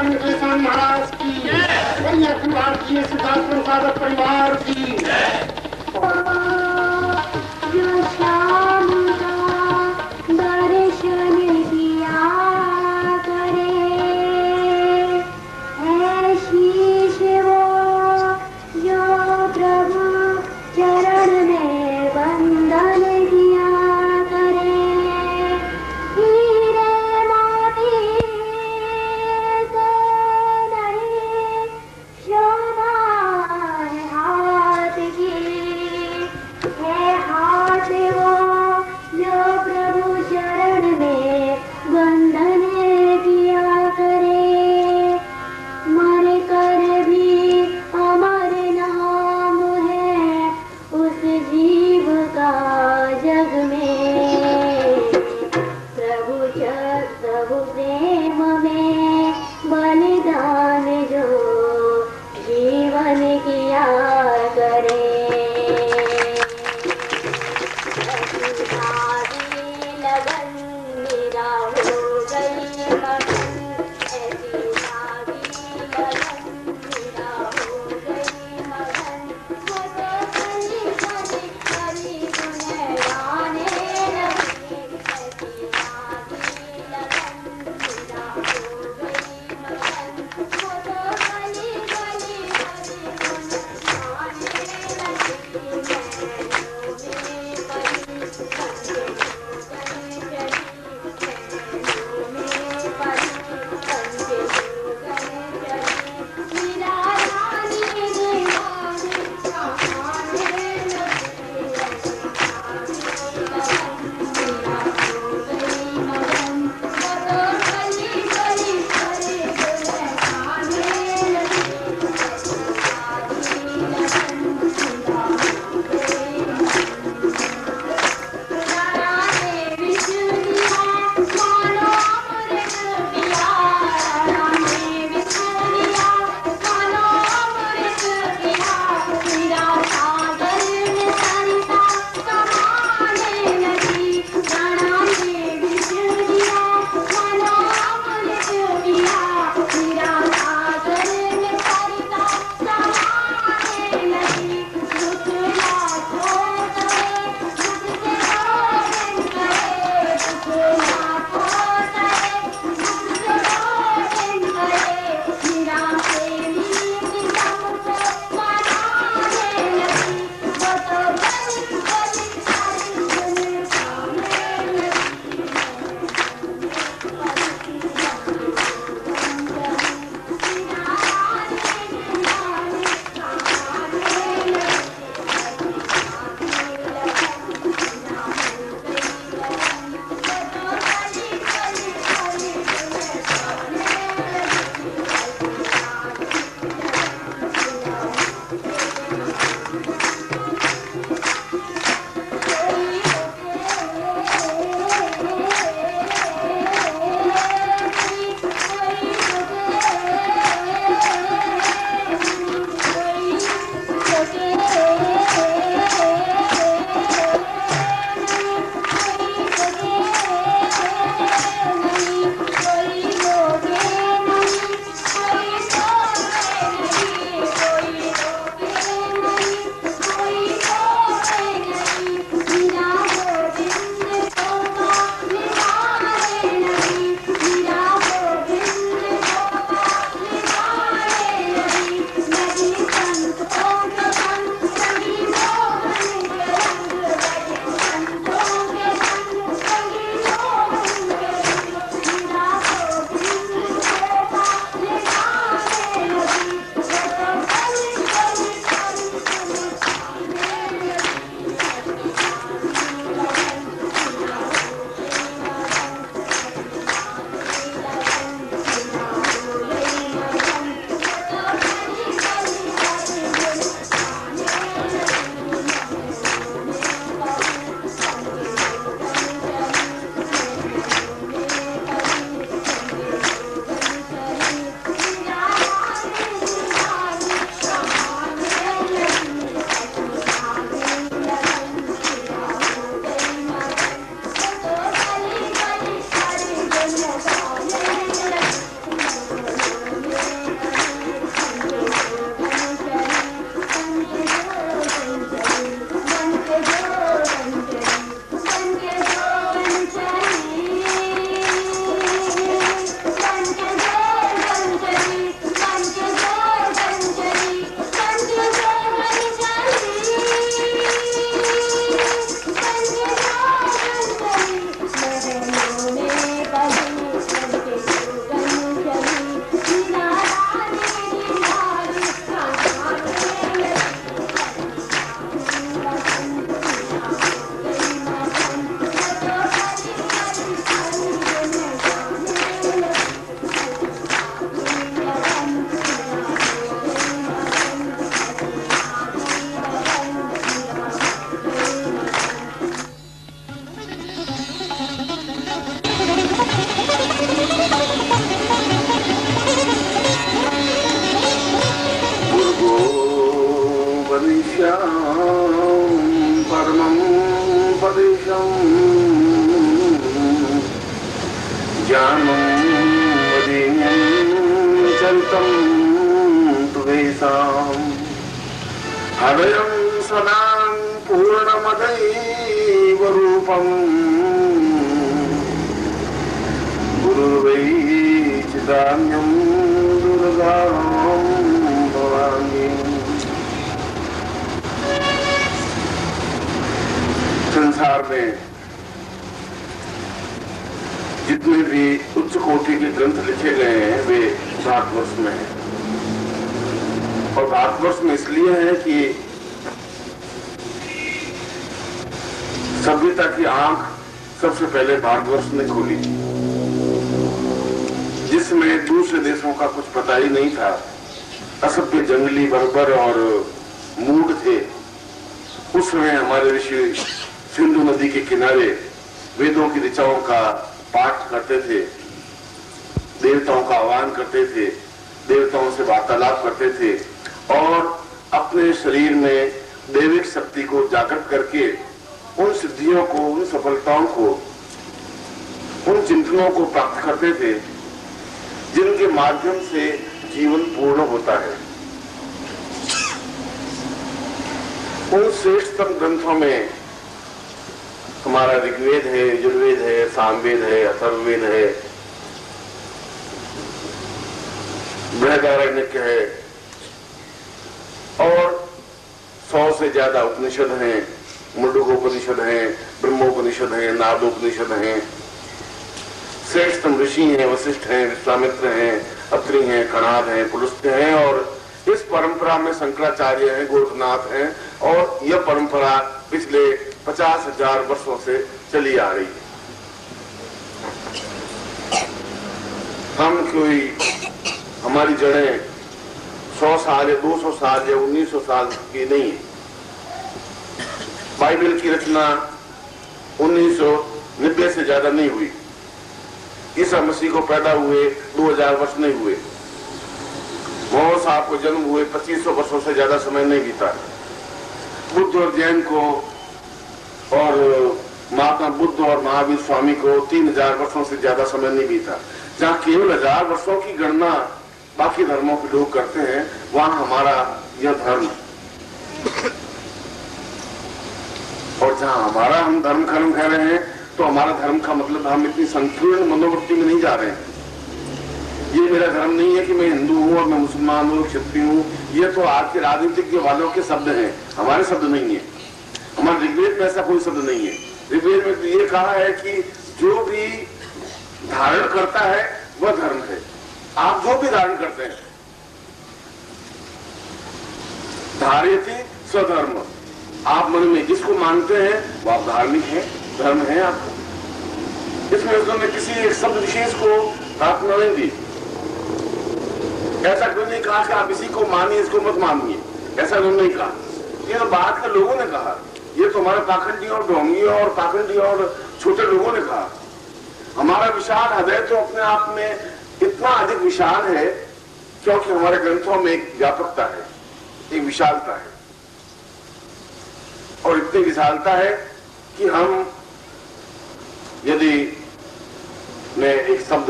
वेंकटेश्वर महाराज की, बोलिए अखिल भारतीय सिद्धार्थ प्रसाद परिवार की। जो श्याम का दर्शन दिया करे, ऐसी शिवो जो प्रभु चरण में बंधन दिया करे। हीरे मोती से नहीं शोभा है हाथ की चरितं तुवेषां हृदयं सदा पूर्णमदैव रूपम् गुरुर्वै चिदान्यं दुर्गां भवामि। संसार में जितने भी उच्च कोटि के ग्रंथ लिखे गए हैं वे भारतवर्ष में हैं। और भारतवर्ष में इसलिए है कि सभ्यता की आंख सबसे पहले भारतवर्ष ने खोली, जिसमें दूसरे देशों का कुछ पता ही नहीं था। असभ्य जंगली बर्बर और मूढ़ थे। उस समय हमारे ऋषि सिंधु नदी के किनारे वेदों की ऋचाओं का पाठ करते थे, देवताओं का आह्वान करते थे, देवताओं से वार्तालाप करते थे और अपने शरीर में दैविक शक्ति को जागृत करके उन सिद्धियों को, उन सफलताओं को, उन चिंतनों को प्राप्त करते थे जिनके माध्यम से जीवन पूर्ण होता है। उन श्रेष्ठतम ग्रंथों में हमारा ऋग्वेद है, यजुर्वेद है, सामवेद है, अथर्ववेद है, बृहदारण्यक है और 100 से ज्यादा उपनिषद हैं, मुंडकोपनिषद हैं, ब्रह्मोपनिषद हैं, नारदोपनिषद हैं। श्रेष्ठतम ऋषि हैं, वशिष्ठ हैं, विश्वामित्र हैं, अत्रि हैं, कणाद हैं, पुलस्त्य हैं और इस परंपरा में शंकराचार्य हैं, गोरखनाथ हैं और यह परंपरा पिछले 50,000 वर्षों से चली आ रही है। हम कोई हमारी जड़ें 100 साल या 200 साल या 1900 साल की नहीं है। बाइबल की रचना 1990 से ज्यादा नहीं हुई। ईसा मसीह को पैदा हुए 2000 वर्ष नहीं हुए। मोहम्मद साहब को जन्म हुए 2500 वर्षों से ज्यादा समय नहीं बीता। बुद्ध और जैन को और महात्मा बुद्ध और महावीर स्वामी को 3000 वर्षों से ज्यादा समय नहीं बीता। जहाँ केवल 1000 वर्षों की गणना बाकी धर्मों के लोग करते हैं, वहां हमारा यह धर्म और जहाँ हमारा हम धर्म कर्म कह रहे हैं तो हमारा धर्म का मतलब हम इतनी संकीर्ण मनोवृत्ति में नहीं जा रहे हैं। ये मेरा धर्म नहीं है कि मैं हिंदू हूँ और मैं मुसलमान हूँ, क्षत्रिय हूँ। ये तो आज के राजनीतिज्ञ वालों के शब्द हैं, हमारे शब्द नहीं है। हमारे ऋग्वेद में ऐसा कोई शब्द नहीं है। ऋग्वेद में तो ये कहा है कि जो भी धारण करता है वह धर्म है। आप जो भी धारण करते हैं, धार्यति स्वधर्म, आप मन में जिसको मानते हैं वो आप धार्मिक हैं, धर्म है आपको। इसमें उसने किसी एक शब्द विशेष को प्रार्थना नहीं दी। ऐसा क्यों नहीं कहा कि आप इसी को मानिए, इसको मत मानिए, ऐसा उन्होंने नहीं कहा। ये तो बात के लोगों ने कहा। ये तो हमारे पाखंडी और ढोंगी और पाखंडी और छोटे लोगों ने कहा। हमारा विशाल हृदय तो अपने आप में इतना अधिक विशाल है क्योंकि हमारे ग्रंथों में एक व्यापकता है, एक विशालता है और इतनी विशालता है कि हम, यदि मैं एक शब्द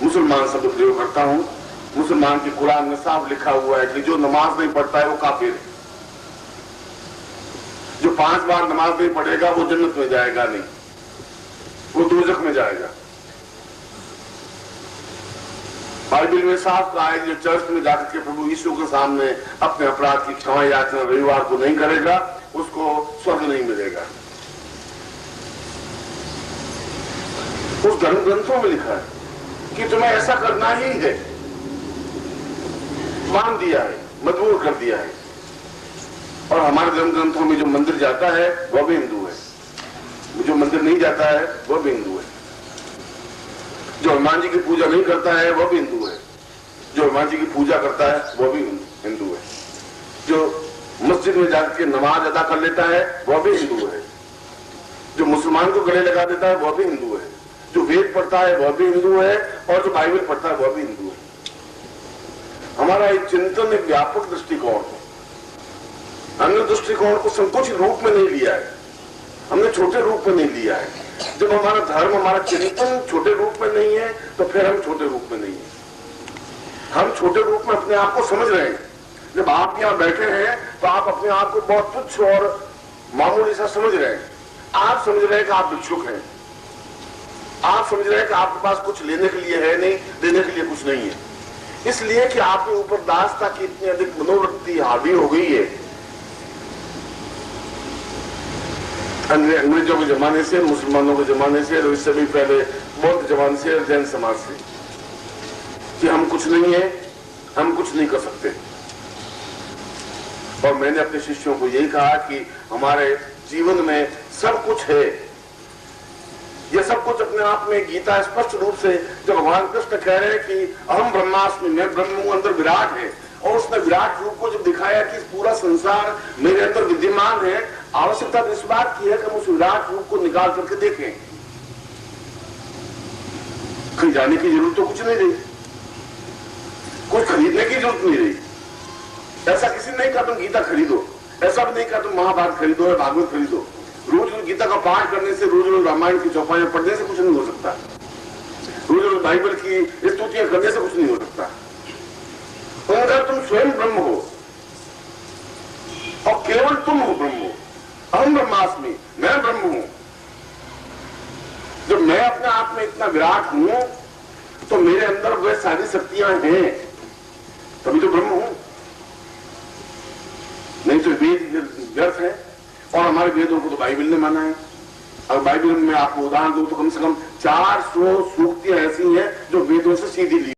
मुसलमान शब्द प्रयोग करता हूं, मुसलमान के कुरान में साफ लिखा हुआ है कि जो नमाज नहीं पढ़ता है वो काफिर है। जो 5 बार नमाज नहीं पढ़ेगा वो जन्नत में जाएगा नहीं, वो दोजख में जाएगा। बाइबल में साफ कहा है जो चर्च में जाकर के प्रभु यीशु के सामने अपने अपराध की क्षमा याचना रविवार को नहीं करेगा उसको स्वर्ग नहीं मिलेगा। उस धर्म ग्रंथों में लिखा है कि तुम्हें ऐसा करना ही है, मान दिया है, मजबूर कर दिया है। और हमारे धर्म ग्रंथों में जो मंदिर जाता है वह भी हिंदू है, जो मंदिर नहीं जाता है वह भी हिंदू है, जो हनुमान जी की पूजा नहीं करता है वह भी हिंदू है, जो हनुमान जी की पूजा करता है वह भी हिंदू है, जो मस्जिद में जाकर के नमाज अदा कर लेता है वह भी हिंदू है, जो मुसलमान को गले लगा देता है वह भी हिंदू है, जो वेद पढ़ता है वह भी हिंदू है और जो बाइबल पढ़ता है वह भी हिंदू है। हमारा एक चिंतन, एक व्यापक दृष्टिकोण है। हमने दृष्टिकोण को संकुचित रूप में नहीं लिया है, हमने छोटे रूप में नहीं लिया है। जब हमारा धर्म, हमारा चिंतन छोटे रूप में नहीं है तो फिर हम छोटे रूप में नहीं है। हम छोटे रूप में अपने आप को समझ रहे हैं। जब आप यहाँ बैठे हैं तो आप अपने आप को बहुत तुच्छ और मामूली सा समझ रहे हैं। आप समझ रहे हैं कि आप भिक्षुक हैं, आप समझ रहे हैं कि आपके पास कुछ लेने के लिए है नहीं, देने के लिए कुछ नहीं है, इसलिए कि आपके ऊर दासता की इतनी अधिक मनोवृत्ति हावी हो गई है अंग्रेजों के जमाने से, मुसलमानों के जमाने से, और इससे भी पहले बौद्ध जमाने से, जैन समाज से, कि हम कुछ नहीं है, हम कुछ नहीं कर सकते। और मैंने अपने शिष्यों को यही कहा कि हमारे जीवन में सब कुछ है। यह सब कुछ अपने आप में गीता स्पष्ट रूप से जब भगवान कृष्ण कह रहे हैं कि अहम ब्रह्मास्मि, मैं ब्रह्म हूं, अंदर विराट है, और उसने विराट रूप को जब दिखाया कि पूरा संसार मेरे अंदर विद्यमान है, आवश्यकता इस बात की है कि हम उस विराट रूप को निकाल करके देखें। कहीं जाने की जरूरत तो कुछ नहीं रही, कुछ खरीदने की जरूरत नहीं रही। ऐसा किसी ने नहीं कहा तुम गीता खरीदो, ऐसा भी नहीं कहा तुम महाभारत खरीदो या भागवत खरीदो। रोज रोज गीता का पाठ करने से, रोज रोज रामायण की चौपाइयां पढ़ने से कुछ नहीं हो सकता, रोज रोज बाइबल की स्तुतियां करने से कुछ नहीं हो सकता। अगर तुम स्वयं ब्रह्म हो और केवल तुम हो ब्रह्म हो, अहम ब्रह्मास्मि, मैं ब्रह्म हूं, जब मैं अपने आप में इतना विराट हूं तो मेरे अंदर वह सारी शक्तियां हैं, तभी तो ब्रह्म हूं, नहीं तो वेद व्यर्थ है। और हमारे वेदों को तो बाइबल ने माना है। और बाइबल में आपको उदाहरण दूं तो कम से कम 400 सूक्तियां ऐसी हैं जो वेदों से सीधी ली